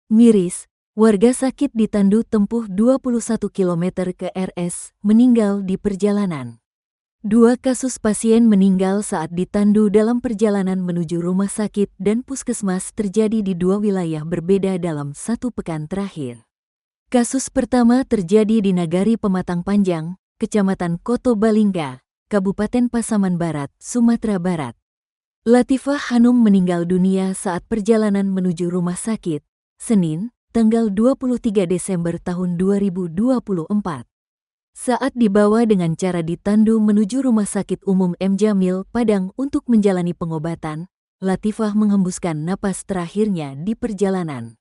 Miris, warga sakit di Tandu tempuh 21 km ke RS, meninggal di perjalanan. Dua kasus pasien meninggal saat di Tandu dalam perjalanan menuju rumah sakit dan puskesmas terjadi di dua wilayah berbeda dalam satu pekan terakhir. Kasus pertama terjadi di Nagari Pematang Panjang, Kecamatan Koto Balingga, Kabupaten Pasaman Barat, Sumatera Barat. Latifah Hanum meninggal dunia saat perjalanan menuju rumah sakit, Senin, tanggal 23 Desember tahun 2024. Saat dibawa dengan cara ditandu menuju Rumah Sakit Umum M. Jamil, Padang untuk menjalani pengobatan, Latifah menghembuskan napas terakhirnya di perjalanan.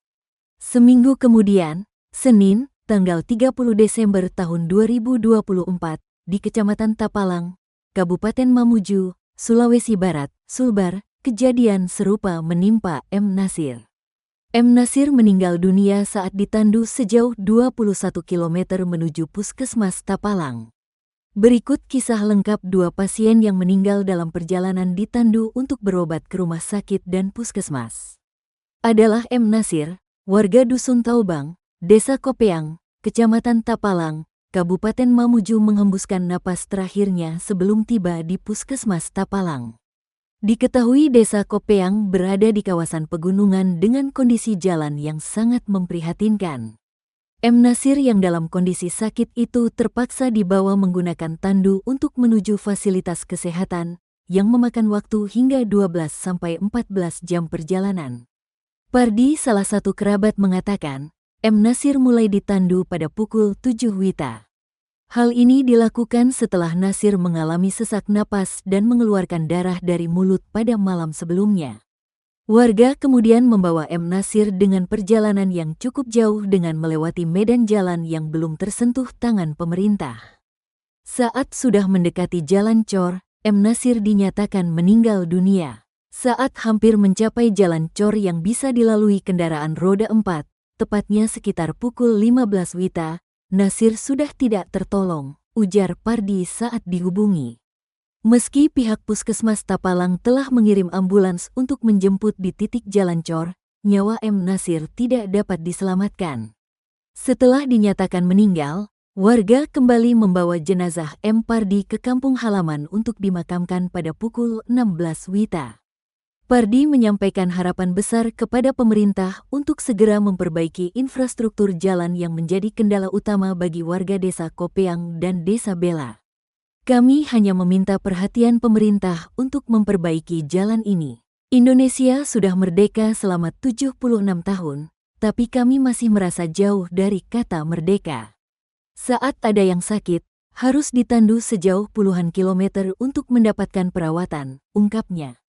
Seminggu kemudian, Senin, tanggal 30 Desember tahun 2024, di Kecamatan Tapalang, Kabupaten Mamuju, Sulawesi Barat, Sulbar, kejadian serupa menimpa M. Nasir. M. Nasir meninggal dunia saat ditandu sejauh 21 km menuju Puskesmas Tapalang. Berikut kisah lengkap dua pasien yang meninggal dalam perjalanan ditandu untuk berobat ke rumah sakit dan puskesmas. Adalah M. Nasir, warga Dusun Taubang, Desa Kopeang, Kecamatan Tapalang, Kabupaten Mamuju menghembuskan napas terakhirnya sebelum tiba di Puskesmas Tapalang. Diketahui Desa Kopeang berada di kawasan pegunungan dengan kondisi jalan yang sangat memprihatinkan. M. Nasir yang dalam kondisi sakit itu terpaksa dibawa menggunakan tandu untuk menuju fasilitas kesehatan yang memakan waktu hingga 12-14 jam perjalanan. Pardi, salah satu kerabat, mengatakan, M. Nasir mulai ditandu pada pukul 7 WITA. Hal ini dilakukan setelah Nasir mengalami sesak napas dan mengeluarkan darah dari mulut pada malam sebelumnya. Warga kemudian membawa M. Nasir dengan perjalanan yang cukup jauh dengan melewati medan jalan yang belum tersentuh tangan pemerintah. Saat sudah mendekati Jalan Cor, M. Nasir dinyatakan meninggal dunia. Saat hampir mencapai Jalan Cor yang bisa dilalui kendaraan roda 4, tepatnya sekitar pukul 15 WITA, Nasir sudah tidak tertolong, ujar Pardi saat dihubungi. Meski pihak Puskesmas Tapalang telah mengirim ambulans untuk menjemput di titik Jalan Cor, nyawa M. Nasir tidak dapat diselamatkan. Setelah dinyatakan meninggal, warga kembali membawa jenazah M. Pardi ke kampung halaman untuk dimakamkan pada pukul 16 WITA. Pardi menyampaikan harapan besar kepada pemerintah untuk segera memperbaiki infrastruktur jalan yang menjadi kendala utama bagi warga Desa Kopeang dan Desa Bela. Kami hanya meminta perhatian pemerintah untuk memperbaiki jalan ini. Indonesia sudah merdeka selama 76 tahun, tapi kami masih merasa jauh dari kata merdeka. Saat ada yang sakit, harus ditandu sejauh puluhan kilometer untuk mendapatkan perawatan, ungkapnya.